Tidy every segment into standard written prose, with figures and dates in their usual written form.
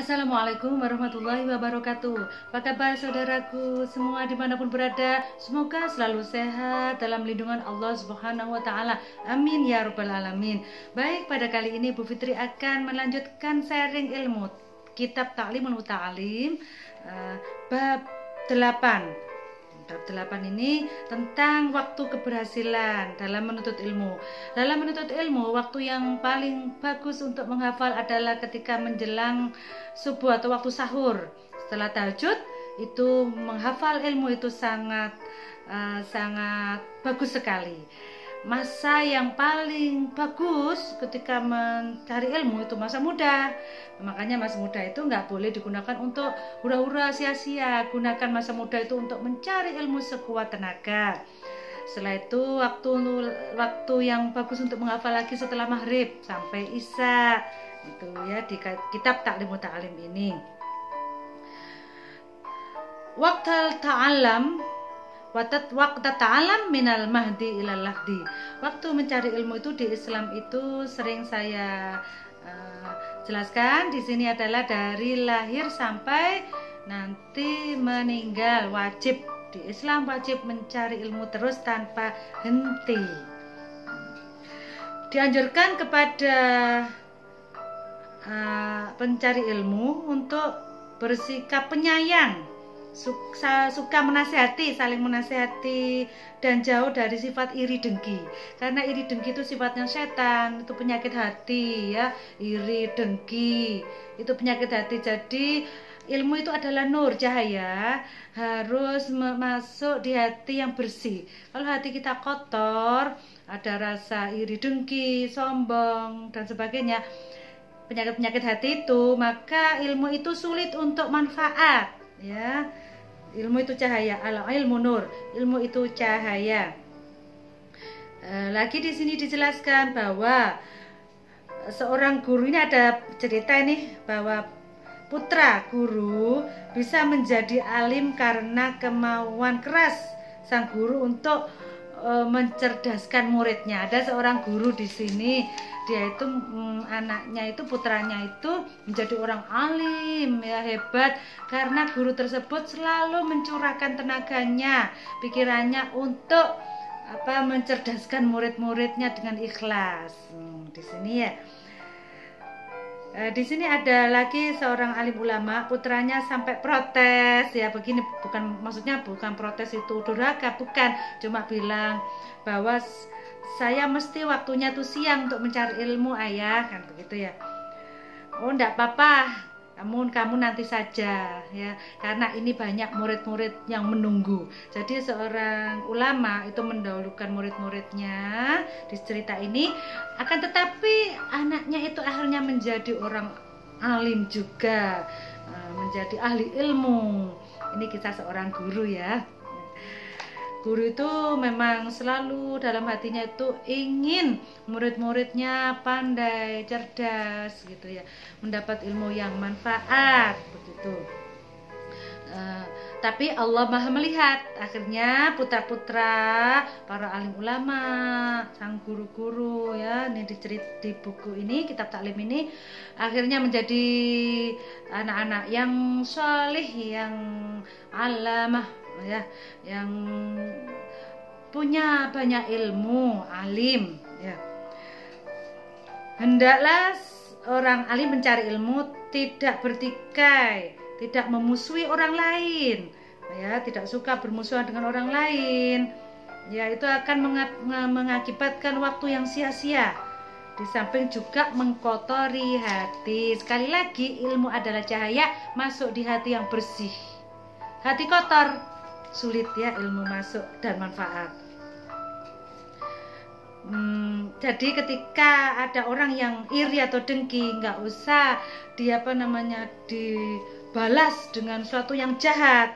Assalamualaikum warahmatullahi wabarakatuh. Apa kabar saudaraku semua dimanapun berada? Semoga selalu sehat dalam lindungan Allah Subhanahu wa Ta'ala. Amin ya Rabbal 'Alamin. Baik, pada kali ini Bu Fitri akan melanjutkan sharing ilmu Kitab Ta'limul Muta'alim, bab 8. Bab 8 ini tentang waktu keberhasilan dalam menuntut ilmu. Dalam menuntut ilmu, waktu yang paling bagus untuk menghafal adalah ketika menjelang subuh atau waktu sahur. Setelah tahajud, itu menghafal ilmu itu sangat bagus sekali. Masa yang paling bagus ketika mencari ilmu itu masa muda. Makanya masa muda itu nggak boleh digunakan untuk hura-hura sia-sia. Gunakan masa muda itu untuk mencari ilmu sekuat tenaga. Setelah itu waktu yang bagus untuk menghafal lagi setelah maghrib sampai isya. Itu ya di kitab Ta'limul Muta'alim ini. Waktu ta'alam minal mahdi ilal lahdi. Waktu mencari ilmu itu di Islam itu sering saya jelaskan di sini adalah dari lahir sampai nanti meninggal. Wajib di Islam wajib mencari ilmu terus tanpa henti. Dianjurkan kepada pencari ilmu untuk bersikap penyayang, suka menasihati, saling menasihati, dan jauh dari sifat iri dengki. Karena iri dengki itu sifatnya setan, itu penyakit hati ya. Iri dengki itu penyakit hati. Jadi ilmu itu adalah nur, cahaya, harus masuk di hati yang bersih. Kalau hati kita kotor, ada rasa iri dengki, sombong dan sebagainya, penyakit-penyakit hati itu, maka ilmu itu sulit untuk manfaat. Ya, ilmu itu cahaya, ilmu nur, ilmu itu cahaya. Lagi di sini dijelaskan bahwa seorang guru, ini ada cerita ini bahwa putra guru bisa menjadi alim karena kemauan keras sang guru untuk mencerdaskan muridnya. Ada seorang guru di sini, dia itu anaknya itu, putranya itu menjadi orang alim ya, hebat, karena guru tersebut selalu mencurahkan tenaganya, pikirannya untuk mencerdaskan murid-muridnya dengan ikhlas. Di sini ya. Di sini ada lagi seorang alim ulama, putranya sampai protes ya, begini, maksudnya bukan protes itu durhaka, bukan, cuma bilang bahwa saya mesti waktunya tuh siang untuk mencari ilmu ayah, kan begitu ya. Oh, enggak apa-apa, kamu nanti saja ya, karena ini banyak murid-murid yang menunggu. Jadi seorang ulama itu mendahulukan murid-muridnya di cerita ini, akan tetapi anaknya itu akhirnya menjadi orang alim juga, menjadi ahli ilmu. Ini kisah seorang guru ya. Guru itu memang selalu dalam hatinya itu ingin murid-muridnya pandai, cerdas gitu ya, mendapat ilmu yang manfaat begitu. Tapi Allah Maha melihat, akhirnya putra-putra para alim ulama, sang guru-guru ya, ini di buku ini, kitab taklim ini, akhirnya menjadi anak-anak yang salih, yang alamah ya, yang punya banyak ilmu, alim ya. Hendaklah orang alim mencari ilmu tidak bertikai, tidak memusuhi orang lain ya, tidak suka bermusuhan dengan orang lain ya, itu akan mengakibatkan waktu yang sia-sia, di samping juga mengkotori hati. Sekali lagi, ilmu adalah cahaya, masuk di hati yang bersih. Hati kotor, sulit ya ilmu masuk dan manfaat. Jadi ketika ada orang yang iri atau dengki, nggak usah dibalas dengan suatu yang jahat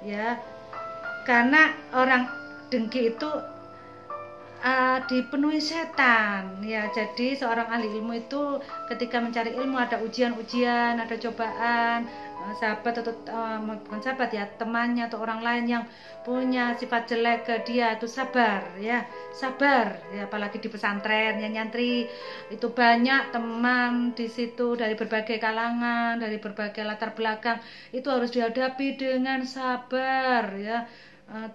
ya, karena orang dengki itu dipenuhi setan ya. Jadi seorang ahli ilmu itu ketika mencari ilmu ada ujian-ujian, ada cobaan. Sahabat atau bukan sahabat ya, temannya atau orang lain yang punya sifat jelek ke dia itu sabar ya, sabar ya. Apalagi di pesantren yang nyantri itu banyak teman di situ dari berbagai kalangan, dari berbagai latar belakang, itu harus dihadapi dengan sabar ya.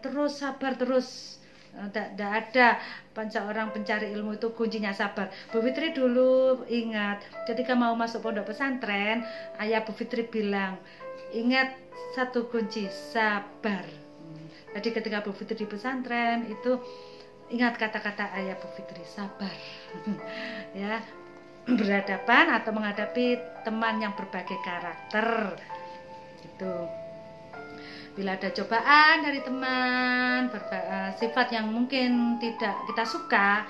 Terus sabar terus. Tidak ada seorang pencari ilmu itu kuncinya sabar. Bu Fitri dulu ingat ketika mau masuk pondok pesantren, ayah Bu Fitri bilang, ingat satu kunci, sabar. Jadi ketika Bu Fitri di pesantren itu ingat kata-kata ayah Bu Fitri, sabar. Ya, berhadapan atau menghadapi teman yang berbagai karakter gitu. Bila ada cobaan dari teman, sifat yang mungkin tidak kita suka,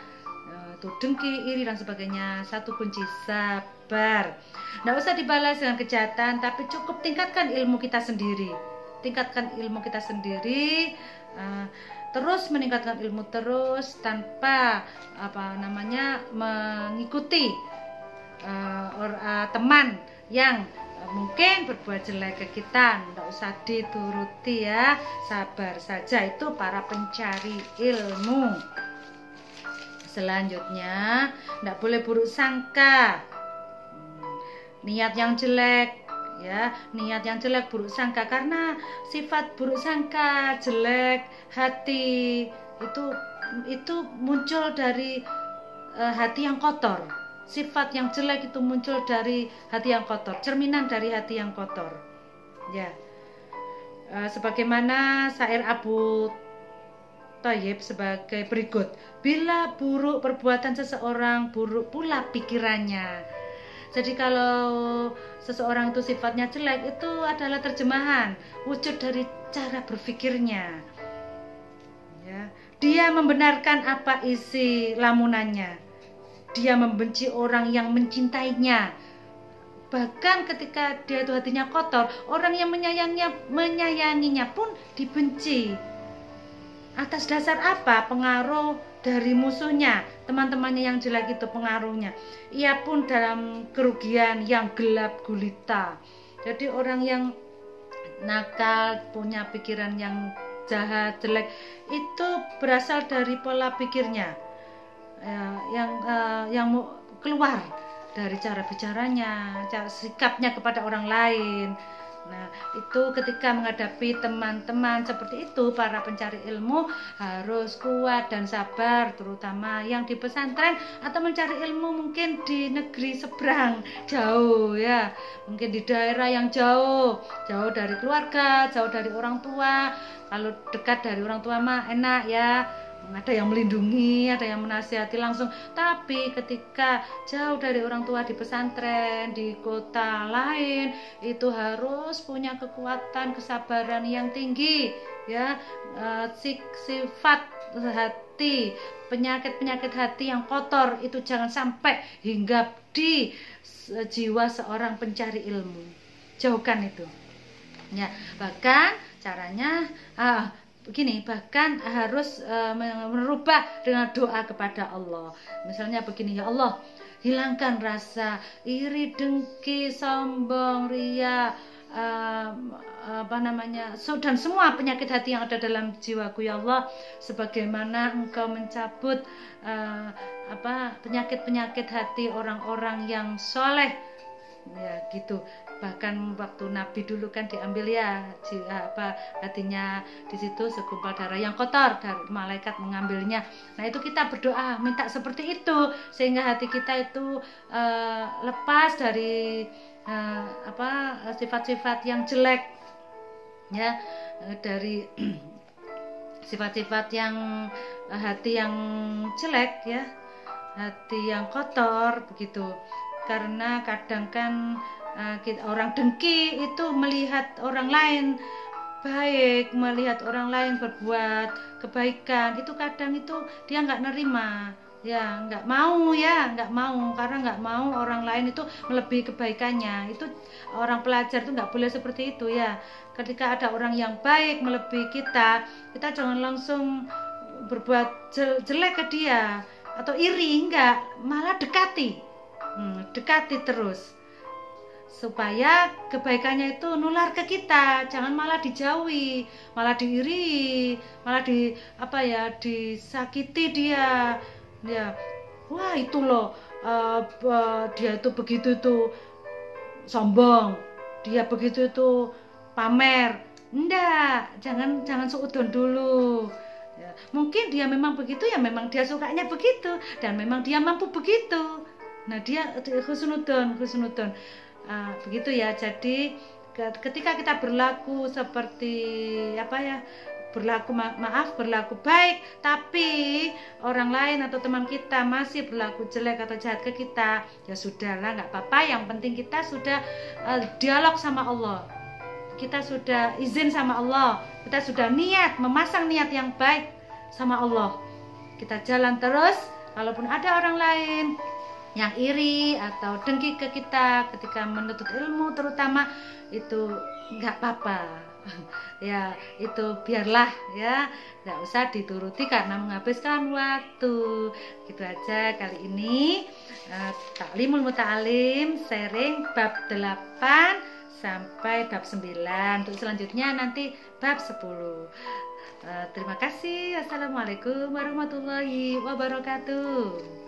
itu dengki, iri dan sebagainya, satu kunci, sabar. Nggak usah dibalas dengan kejahatan, tapi cukup tingkatkan ilmu kita sendiri. Tingkatkan ilmu kita sendiri, terus meningkatkan ilmu terus tanpa mengikuti teman yang mungkin berbuat jelek ke kita. Nggak usah dituruti ya, sabar saja. Itu para pencari ilmu. Selanjutnya, nggak boleh buruk sangka, niat yang jelek ya, niat yang jelek, buruk sangka. Karena sifat buruk sangka, jelek hati itu muncul dari hati yang kotor. Sifat yang jelek itu muncul dari hati yang kotor, cerminan dari hati yang kotor. Ya, sebagaimana syair Abu Thayyib sebagai berikut: bila buruk perbuatan seseorang, buruk pula pikirannya. Jadi kalau seseorang itu sifatnya jelek, itu adalah terjemahan wujud dari cara berpikirnya. Ya, dia membenarkan apa isi lamunannya. Dia membenci orang yang mencintainya. Bahkan ketika dia itu hatinya kotor, orang yang menyayanginya pun dibenci. Atas dasar apa? Pengaruh dari musuhnya, teman-temannya yang jelek itu pengaruhnya. Ia pun dalam kerugian yang gelap gulita. Jadi orang yang nakal, punya pikiran yang jahat, jelek, itu berasal dari pola pikirnya. Yang keluar dari cara bicaranya, cara sikapnya kepada orang lain. Nah, itu ketika menghadapi teman-teman seperti itu, para pencari ilmu harus kuat dan sabar, terutama yang di pesantren atau mencari ilmu mungkin di negeri seberang, jauh ya, mungkin di daerah yang jauh dari keluarga, jauh dari orang tua. Kalau dekat dari orang tua mah enak ya, ada yang melindungi, ada yang menasihati langsung. Tapi ketika jauh dari orang tua di pesantren, di kota lain, itu harus punya kekuatan, kesabaran yang tinggi ya. Sifat hati, penyakit hati yang kotor itu jangan sampai hinggap di jiwa seorang pencari ilmu. Jauhkan itu ya. Bahkan caranya begini, bahkan harus merubah dengan doa kepada Allah. Misalnya begini, ya Allah, hilangkan rasa iri, dengki, sombong, ria, dan semua penyakit hati yang ada dalam jiwaku ya Allah, sebagaimana Engkau mencabut penyakit hati orang-orang yang soleh ya gitu. Bahkan waktu Nabi dulu kan diambil ya hatinya, di situ segumpal darah yang kotor, dari malaikat mengambilnya. Nah, itu kita berdoa minta seperti itu sehingga hati kita itu lepas dari sifat-sifat yang jelek ya, dari sifat-sifat yang hati yang jelek ya, hati yang kotor begitu. Karena kadang kan orang dengki itu melihat orang lain baik, melihat orang lain berbuat kebaikan, itu kadang itu dia nggak nerima ya, nggak mau karena nggak mau orang lain itu melebihi kebaikannya. Itu orang pelajar itu nggak boleh seperti itu ya. Ketika ada orang yang baik melebihi kita jangan langsung berbuat jelek ke dia atau iri, enggak, malah dekati. Dekati terus supaya kebaikannya itu nular ke kita, jangan malah dijauhi, malah diiri, malah disakiti dia. Ya, wah itu loh, dia itu begitu tuh sombong, dia begitu itu pamer. Enggak, jangan seudon dulu. Ya, mungkin dia memang begitu, ya memang dia sukanya begitu dan memang dia mampu begitu. Nah, dia husnudon. Begitu ya. Jadi ketika kita berlaku seperti berlaku baik, tapi orang lain atau teman kita masih berlaku jelek atau jahat ke kita, ya sudahlah, nggak apa-apa. Yang penting kita sudah dialog sama Allah, kita sudah izin sama Allah, kita sudah memasang niat yang baik sama Allah, kita jalan terus. Kalaupun ada orang lain yang iri atau dengki ke kita ketika menuntut ilmu terutama, itu nggak apa-apa. Ya itu biarlah ya, nggak usah dituruti karena menghabiskan waktu. Gitu aja kali ini, Taklimul Muta'alim sharing bab 8 sampai bab 9. Untuk selanjutnya nanti bab 10. Terima kasih. Assalamualaikum warahmatullahi wabarakatuh.